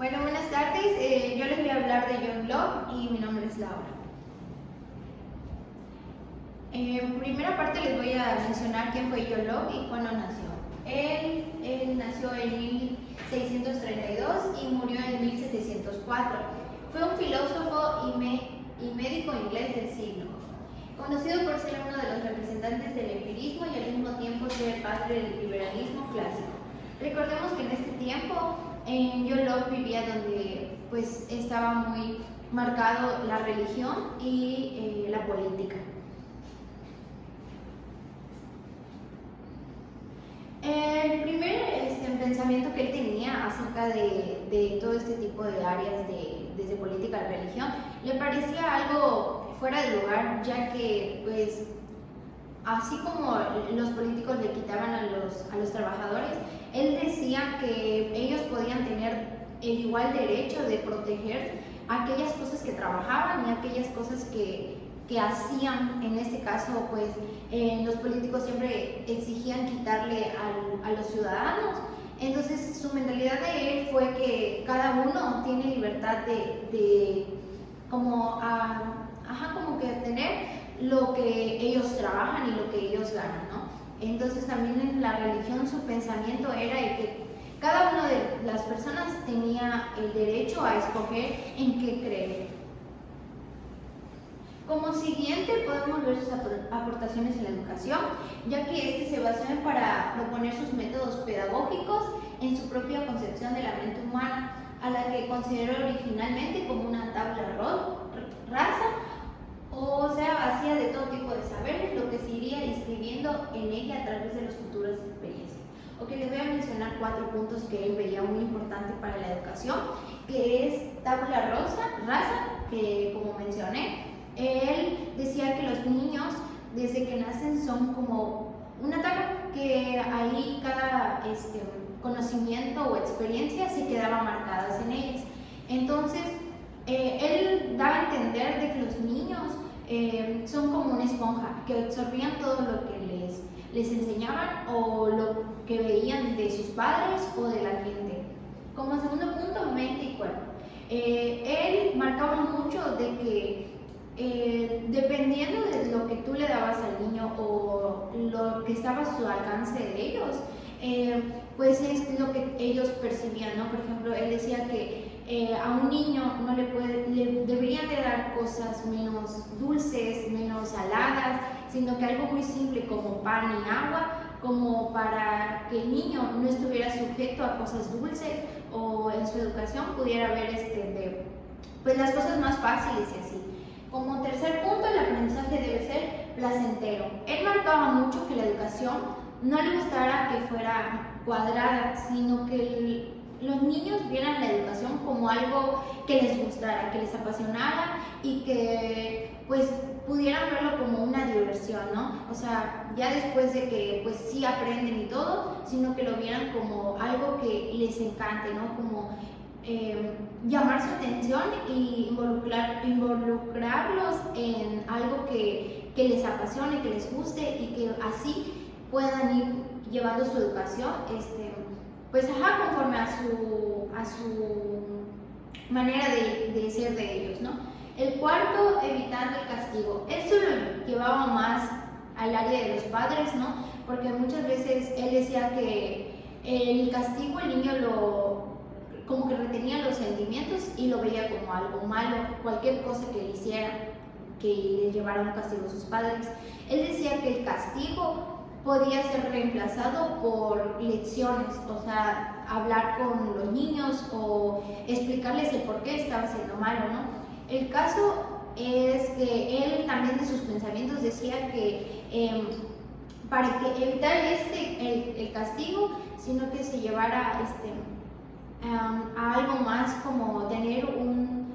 Bueno, buenas tardes. Yo les voy a hablar de John Locke y mi nombre es Laura. En primera parte les voy a mencionar quién fue John Locke y cuándo nació. Él nació en 1632 y murió en 1704. Fue un filósofo y médico inglés del siglo, conocido por ser uno de los representantes del empirismo y al mismo tiempo ser el padre del liberalismo clásico. Recordemos que en este tiempo John Locke vivía donde pues estaba muy marcado la religión y la política. El primer pensamiento que él tenía acerca de todo este tipo de áreas, desde política a religión, le parecía algo fuera de lugar, ya que pues así como los políticos le quitaban a los trabajadores, él decía que ellos podían tener el igual derecho de proteger aquellas cosas que trabajaban y aquellas cosas que hacían. En este caso, pues los políticos siempre exigían quitarle a los ciudadanos. Entonces, su mentalidad de él fue que cada uno tiene libertad de como que tener lo que ellos trabajan y lo que ellos ganan, ¿no? Entonces también en la religión su pensamiento era el que cada una de las personas tenía el derecho a escoger en qué creer. Como siguiente podemos ver sus aportaciones en la educación, ya que se basó para proponer sus métodos pedagógicos en su propia concepción de la mente humana, a la que consideró originalmente como una tabla rasa, o sea, vacía de todo tipo de saberes, lo que se iría inscribiendo en ella a través de las futuras experiencias. Ok, les voy a mencionar 4 puntos que él veía muy importantes para la educación, que es tabla rasa, que como mencioné, él decía que los niños desde que nacen son como una tabla, que ahí cada conocimiento o experiencia se quedaba marcadas en ellas. Entonces, él daba a entender de que los niños son como una esponja, que absorbían todo lo que les enseñaban o lo que veían de sus padres o de la gente. Como segundo punto, mente y cuerpo. Él marcaba mucho de que dependiendo de lo que tú le dabas al niño o lo que estaba a su alcance de ellos, pues es lo que ellos percibían, ¿no? Por ejemplo, él decía que a un niño no le deberían de dar cosas menos dulces, menos saladas, sino que algo muy simple como pan y agua, como para que el niño no estuviera sujeto a cosas dulces o en su educación pudiera ver pues las cosas más fáciles y así. Como tercer punto, el aprendizaje debe ser placentero. Él marcaba mucho que la educación no le gustara que fuera cuadrada, sino que los niños vieran la educación como algo que les gustara, que les apasionara y que pues pudieran verlo como una diversión, ¿no? O sea, ya después de que pues sí aprenden y todo, sino que lo vieran como algo que les encante, ¿no? Como llamar su atención y involucrarlos en algo que les apasione, que les guste y que así puedan ir llevando su educación conforme a su manera de ser de ellos, ¿no? El cuarto, evitando el castigo. Esto lo llevaba más al área de los padres, ¿no? Porque muchas veces él decía que el castigo el niño como que retenía los sentimientos y lo veía como algo malo, cualquier cosa que le hiciera que le llevara a un castigo a sus padres. Él decía que el castigo podía ser reemplazado por lecciones, o sea, hablar con los niños o explicarles el por qué estaba haciendo malo, ¿no? El caso es que él también de sus pensamientos decía que para que evitar el castigo, sino que se llevara a algo más como tener un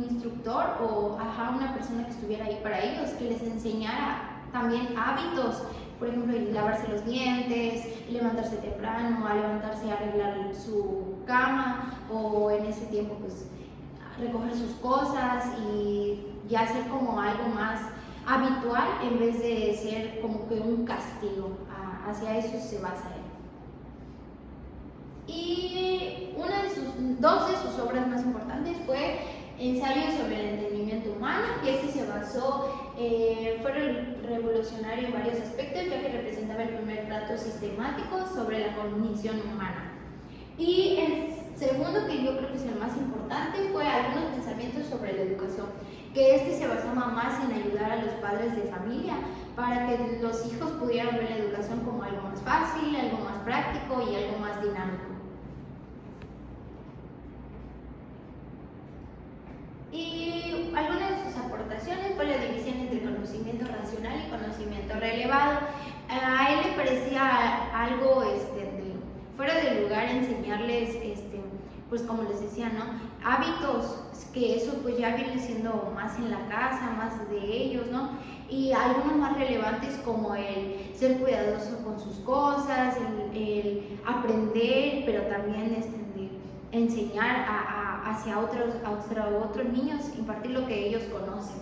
instructor o una persona que estuviera ahí para ellos, que les enseñara también hábitos, por ejemplo, lavarse los dientes, levantarse temprano, a levantarse a arreglar su cama o en ese tiempo pues recoger sus cosas y ya ser como algo más habitual en vez de ser como que un castigo. Hacia eso se basa él. Y una de dos de sus obras más importantes fue Ensayo sobre el entendimiento humano, y este se basó, fue revolucionario en varios aspectos, ya que representaba el primer trato sistemático sobre la cognición humana. Y el segundo, que yo creo que es el más importante, fue Algunos pensamientos sobre la educación, que este se basaba más en ayudar a los padres de familia para que los hijos pudieran ver la educación como algo más fácil, algo más práctico y algo más dinámico. Y algunas de sus aportaciones fue la división entre conocimiento racional y conocimiento relevado. A él le parecía algo fuera de lugar enseñarles, pues como les decía, ¿no? Hábitos, que eso pues ya viene siendo más en la casa, más de ellos, ¿no? Y algunos más relevantes como el ser cuidadoso con sus cosas, el aprender, pero también enseñar hacia otros niños, impartir lo que ellos conocen.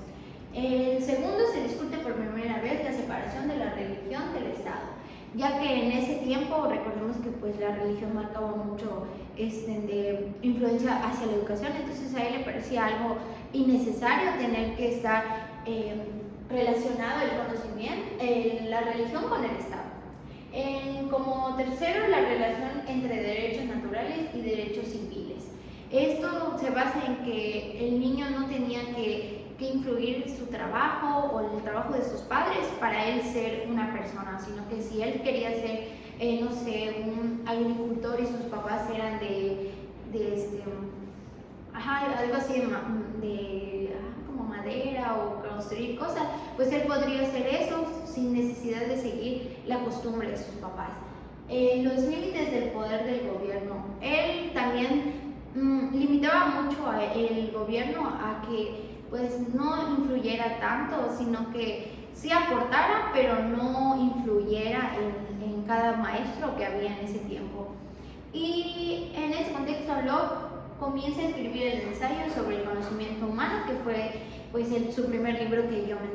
El segundo, se discute por primera vez la separación de la religión del Estado, ya que en ese tiempo recordemos que pues la religión marcaba mucho de influencia hacia la educación, entonces a él le parecía algo innecesario tener que estar relacionado el conocimiento, la religión con el Estado. Como tercero, la relación entre derechos naturales y derechos civiles. Esto se basa en que el niño no tenía que influir en su trabajo o el trabajo de sus padres para él ser una persona, sino que si él quería ser, no sé, un agricultor y sus papás eran algo así como madera o construir cosas, pues él podría hacer eso sin necesidad de seguir la costumbre de sus papás. Los límites del poder del gobierno. Él también limitaba mucho el gobierno a que pues no influyera tanto, sino que sí aportara, pero no influyera en cada maestro que había en ese tiempo. Y en ese contexto Locke comienza a escribir el ensayo sobre el conocimiento humano, que fue pues su primer libro que yo mencioné.